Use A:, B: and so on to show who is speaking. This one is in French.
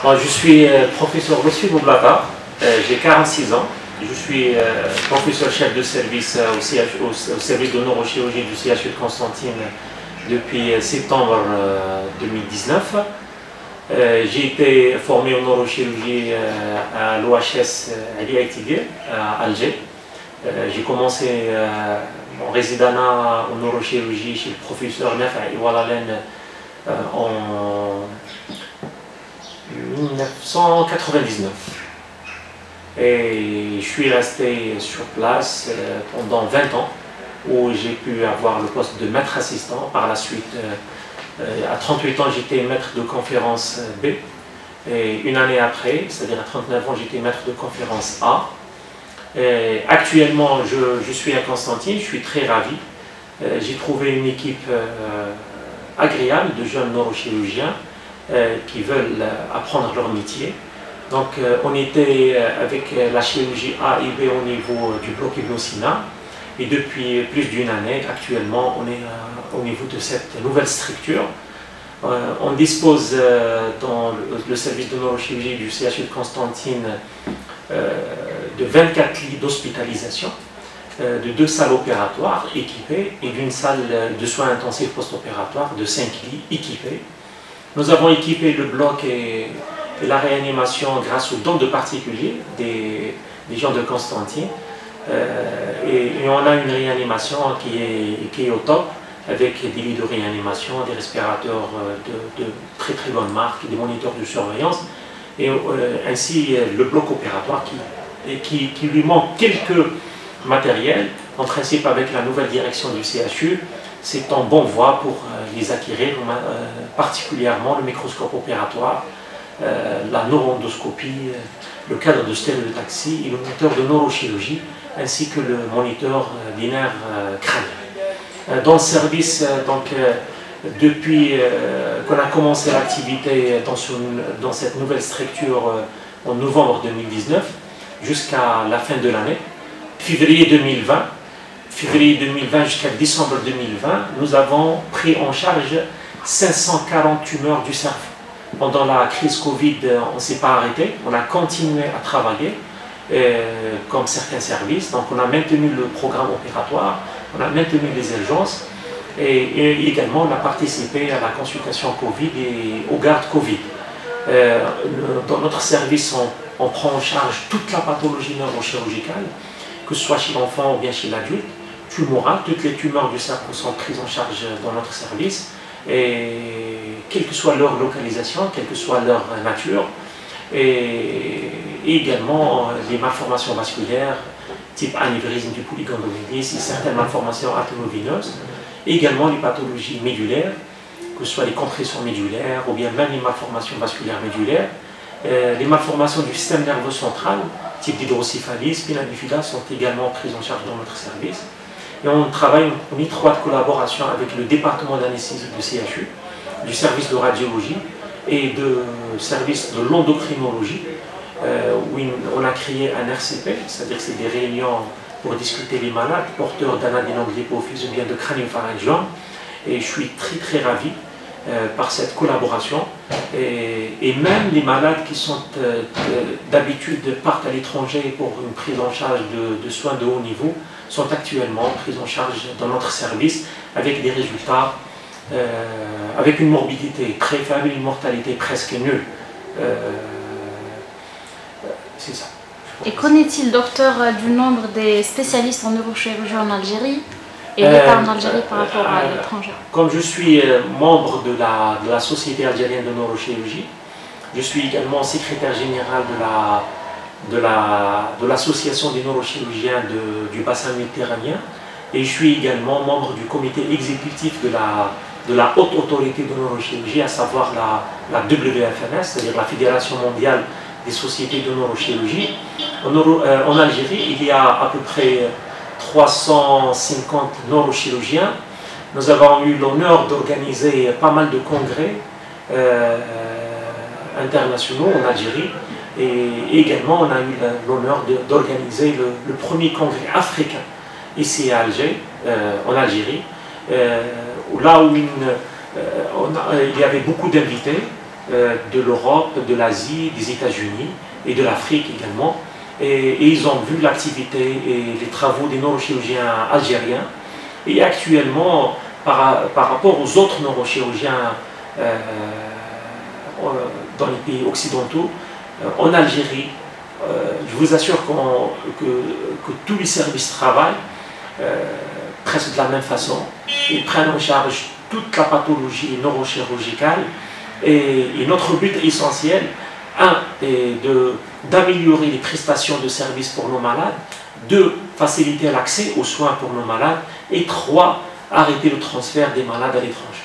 A: Bon, je suis professeur Lotfi Boublata, j'ai 46 ans. Je suis professeur chef de service au service de neurochirurgie du CHU de Constantine depuis septembre 2019. J'ai été formé en neurochirurgie à l'OHS Ali Aïtigué à Alger. J'ai commencé mon résidanat en neurochirurgie chez le professeur Nafa Iwalalen en 1999. Et je suis resté sur place pendant 20 ans, où j'ai pu avoir le poste de maître assistant. Par la suite, à 38 ans, j'étais maître de conférence B. Et une année après, c'est-à-dire à 39 ans, j'étais maître de conférence A. Et actuellement, je suis à Constantine, je suis très ravi. J'ai trouvé une équipe agréable de jeunes neurochirurgiens qui veulent apprendre leur métier. Donc on était avec la chirurgie A et B au niveau du bloc Ibn Sina, et depuis plus d'une année, actuellement, on est au niveau de cette nouvelle structure. On dispose dans le service de neurochirurgie du CHU de Constantine de 24 lits d'hospitalisation, de 2 salles opératoires équipées et d'une salle de soins intensifs post-opératoires de 5 lits équipés. Nous avons équipé le bloc et la réanimation grâce aux dons de particuliers des gens de Constantine. Et on a une réanimation qui est au top, avec des lits de réanimation, des respirateurs de très très bonne marque, des moniteurs de surveillance, et ainsi le bloc opératoire qui lui manque quelques matériels. En principe, avec la nouvelle direction du CHU, c'est en bonne voie pour les acquérir, particulièrement le microscope opératoire, la neuroendoscopie, le cadre de stéréotaxie et le moniteur de neurochirurgie, ainsi que le moniteur des nerfs crâniens. Dans le service, depuis qu'on a commencé l'activité dans cette nouvelle structure en novembre 2019, jusqu'à la fin de l'année, février 2020 jusqu'à décembre 2020, nous avons pris en charge 540 tumeurs du cerveau. Pendant la crise Covid, on ne s'est pas arrêté, on a continué à travailler comme certains services. Donc on a maintenu le programme opératoire, on a maintenu les urgences et également on a participé à la consultation Covid et aux gardes Covid. Dans notre service, on prend en charge toute la pathologie neurochirurgicale, que ce soit chez l'enfant ou bien chez l'adulte, tumorale. Toutes les tumeurs du cerveau sont prises en charge dans notre service, et quelle que soit leur localisation, quelle que soit leur nature, et également les malformations vasculaires, type anévrisme du polygondomélis et certaines malformations aténovineuses, et également les pathologies médulaires, que ce soit les compressions médulaires ou bien même les malformations vasculaires médulaires. Les malformations du système nerveux central, type d'hydrocéphalie, spina bifida, sont également prises en charge dans notre service. Et on travaille en étroite collaboration avec le département d'anesthésie du CHU, du service de radiologie et du service de l'endocrinologie, où on a créé un RCP, c'est-à-dire que c'est des réunions pour discuter les malades porteurs d'un adénome-hypophyse ou bien de crânio-pharyngiome. Et je suis très très ravi par cette collaboration. Et même les malades qui sont d'habitude partent à l'étranger pour une prise en charge de soins de haut niveau sont actuellement pris en charge dans notre service avec des résultats, avec une morbidité très faible et une mortalité presque nulle. C'est ça.
B: Et qu'en-est-il, docteur, du nombre des spécialistes en neurochirurgie en Algérie et l'État en Algérie par rapport à l'étranger?
A: Comme je suis membre de la Société algérienne de neurochirurgie, je suis également secrétaire général de l'association des neurochirurgiens du bassin méditerranéen, et je suis également membre du comité exécutif de la haute autorité de neurochirurgie, à savoir la WFNS, c'est-à-dire la Fédération mondiale des sociétés de neurochirurgie. En Algérie, il y a à peu près 350 neurochirurgiens. Nous avons eu l'honneur d'organiser pas mal de congrès internationaux en Algérie, et également on a eu l'honneur d'organiser le premier congrès africain ici à Alger, en Algérie, là où il y avait beaucoup d'invités, de l'Europe, de l'Asie, des États-Unis et de l'Afrique également. Et ils ont vu l'activité et les travaux des neurochirurgiens algériens. Et actuellement, par rapport aux autres neurochirurgiens dans les pays occidentaux, en Algérie, je vous assure que tous les services travaillent presque de la même façon. Ils prennent en charge toute la pathologie neurochirurgicale. Et notre but essentiel, est d'améliorer les prestations de services pour nos malades, deux, faciliter l'accès aux soins pour nos malades, et trois, arrêter le transfert des malades à l'étranger.